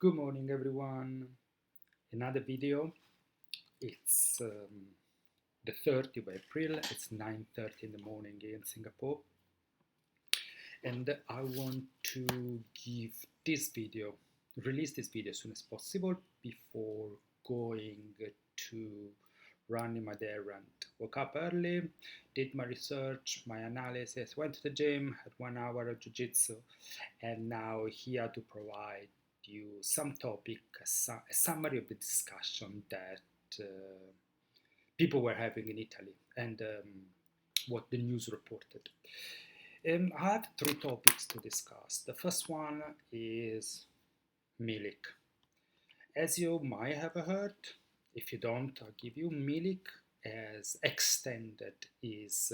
Good morning, everyone. Another video. It's the 30th of April. It's 9:30 in the morning here in Singapore. And I want to release this video as soon as possible before going to running my day errand. Woke up early, did my research, my analysis, went to the gym, had 1 hour of jiu-jitsu, and now here to provide you some topic, a summary of the discussion that people were having in Italy and what the news reported. I have 3 topics to discuss. The first one is Milik. As you might have heard, if you don't, I'll give you, Milik has extended his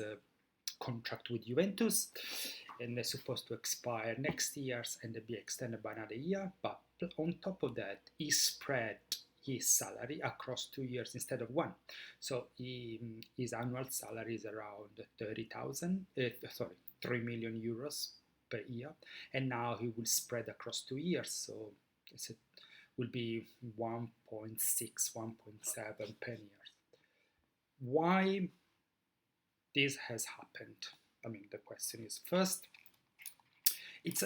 contract with Juventus, and they're supposed to expire next year and be extended by another year. But on top of that, he spread his salary across 2 years instead of 1. So his annual salary is around 3 million euros per year, and now he will spread across 2 years. So it will be 1.6, 1.7 per year. Why this has happened? I mean, the question is, first, it's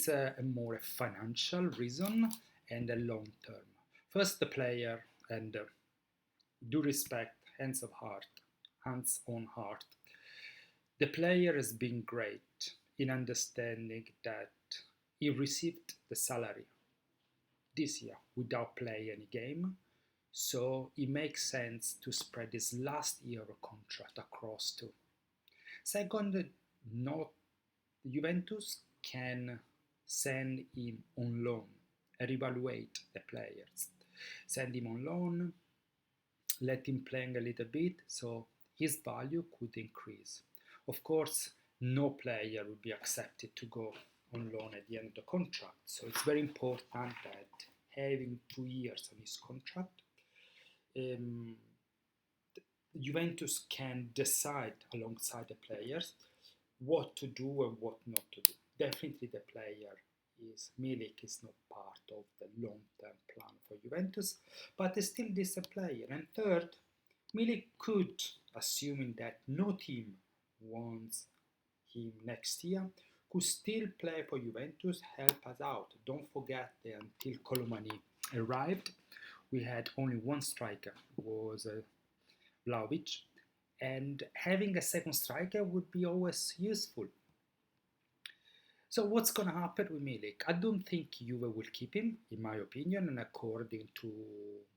a more financial reason and a long term. First, the player, and due respect, hands on heart, the player has been great in understanding that he received the salary this year without playing any game. So it makes sense to spread his last year of contract across 2. Second, Juventus can send him on loan, reevaluate the players, send him on loan, let him play a little bit, so his value could increase. Of course, no player would be accepted to go on loan at the end of the contract, so it's very important that having 2 years on his contract, Juventus can decide alongside the players what to do and what not to do. Definitely the player Milik is not part of the long-term plan for Juventus, but is still this a player. And third, Milik could, assuming that no team wants him next year, could still play for Juventus, help us out. Don't forget that until Colomani arrived, we had only 1 striker, was Vlahovic, and having a second striker would be always useful. So what's going to happen with Milik? I don't think Juve will keep him, in my opinion, and according to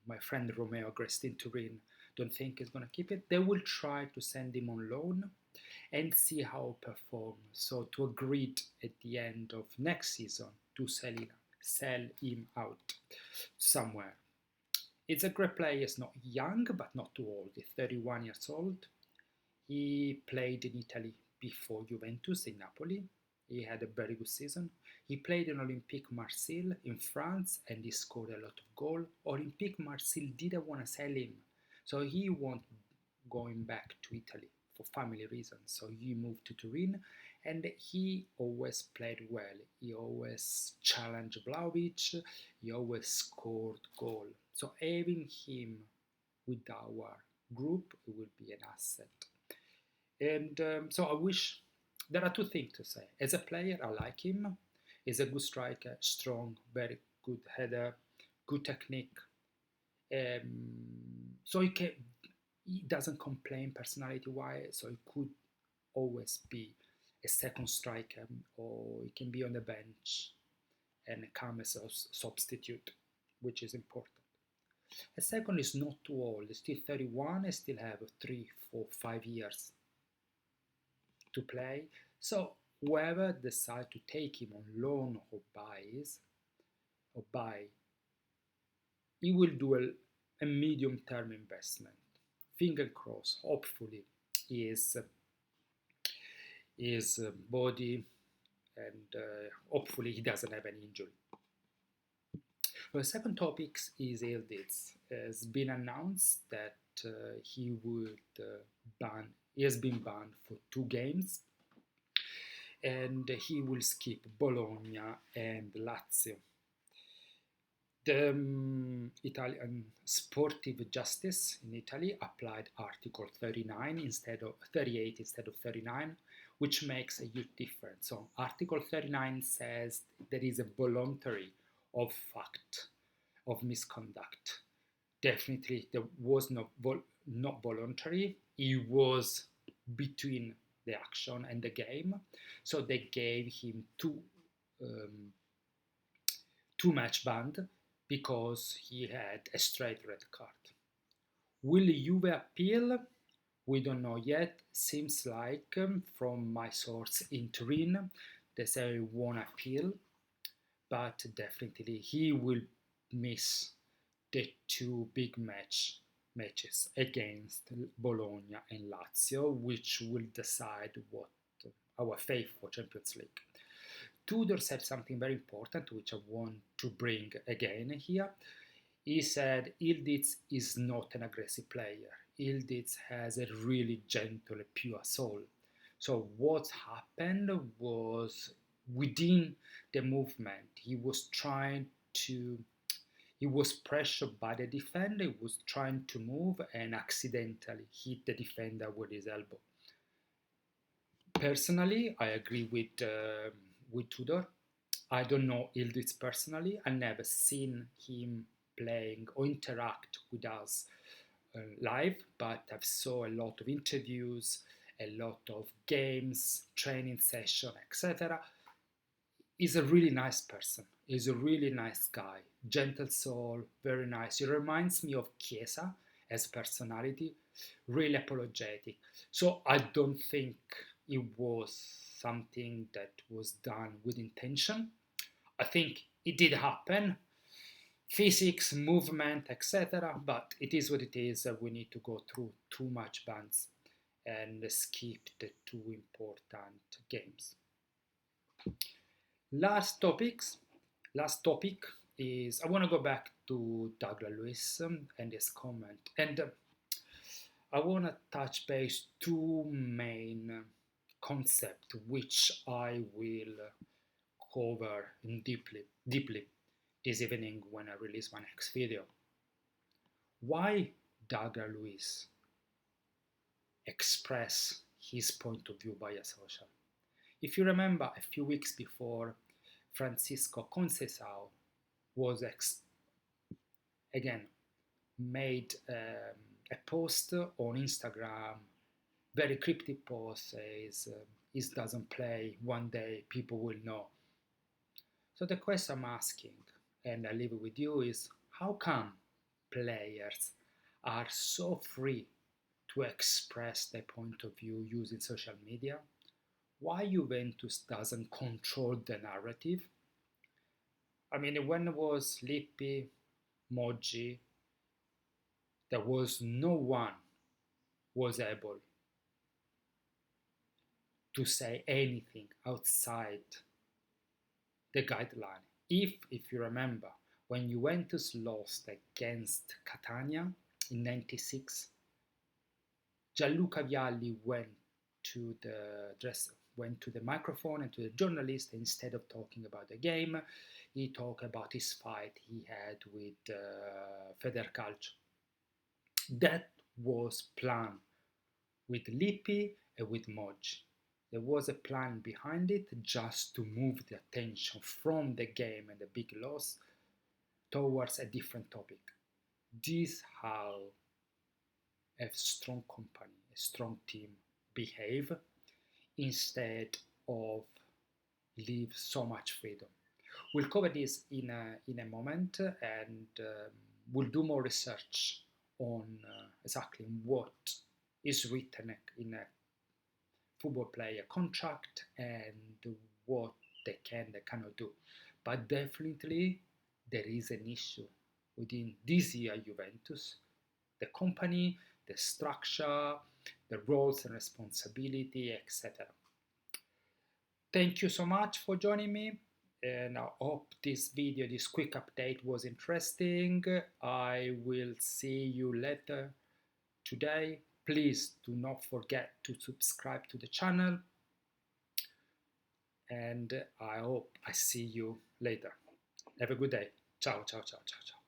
my friend Romeo Agresti in Turin, don't think he's going to keep it. They will try to send him on loan and see how he performs. So to agree at the end of next season to sell him out somewhere. It's a great player. He's not young, but not too old. He's 31 years old. He played in Italy before Juventus in Napoli. He had a very good season. He played in Olympique Marseille in France, and he scored a lot of goals. Olympique Marseille didn't want to sell him, so he won't going back to Italy for family reasons. So he moved to Turin, and he always played well. He always challenged Vlahovic. He always scored goal. So having him with our group, it will be an asset. And so I wish, there are 2 things to say. As a player, I like him. He's a good striker, strong, very good header, good technique. So he doesn't complain personality-wise, so he could always be a second striker, or he can be on the bench and come as a substitute, which is important. A second is not too old, he's still 31, and still have 3, 4, 5 years to play. So whoever decides to take him on loan or buy, he will do a medium-term investment. Finger crossed, hopefully his body, and hopefully he doesn't have any injury. The second topic is Yildiz. It has been announced that he has been banned for 2 games, and he will skip Bologna and Lazio. The Italian sportive justice in Italy applied Article 39 instead of 38 instead of 39, which makes a huge difference. So Article 39 says there is a voluntary of fact of misconduct. Definitely there was not voluntary. It was between the action and the game. So they gave him um, two match ban because he had a straight red card. Will Juve appeal? We don't know yet. Seems like, from my source in Turin, they say he won't appeal, but definitely he will miss the two big matches against Bologna and Lazio, which will decide what our fate for Champions League. Tudor said something very important, which I want to bring again here. He said Ildiz is not an aggressive player. Ildiz has a really gentle, pure soul. So what happened was within the movement, he was pressured by the defender, he was trying to move and accidentally hit the defender with his elbow. Personally, I agree with Tudor. I don't know Ildiz personally. I never seen him playing or interact with us live, but I've saw a lot of interviews, a lot of games, training session, etc. He's a really nice person. He's a really nice guy, gentle soul, very nice. He reminds me of Chiesa as personality, really apologetic. So I don't think it was something that was done with intention. I think it did happen, physics, movement, etc. But it is what it is. We need to go through too much bans and skip the two important games. Last topic is I want to go back to Douglas Lewis and his comment, and I want to touch base two main concepts which I will cover in deeply this evening when I release my next video. Why Douglas Lewis express his point of view via social? If you remember, a few weeks before, Francisco Conceição was again made a post on Instagram, very cryptic post, says it doesn't play, one day people will know. So the question I'm asking, and I leave it with you, is how come players are so free to express their point of view using social media? Why Juventus doesn't control the narrative? I mean, when it was Lippi, Moggi, there was no one was able to say anything outside the guideline. If you remember, when Juventus lost against Catania in '96, Gianluca Vialli went to the microphone and to the journalist. Instead of talking about the game, he talked about his fight he had with Federcalcio. That was planned with Lippi and with Moggi. There was a plan behind it just to move the attention from the game and the big loss towards a different topic. This how a strong company, a strong team behave instead of leave so much freedom. We'll cover this in a moment, and we'll do more research on exactly what is written in a football player contract and what they cannot do. But definitely there is an issue within this year Juventus, the company, the structure, the roles and responsibility, etc. Thank you so much for joining me, and I hope this video, this quick update was interesting. I will see you later today. Please do not forget to subscribe to the channel, and I hope I see you later. Have a good day. Ciao, ciao, ciao, ciao, ciao.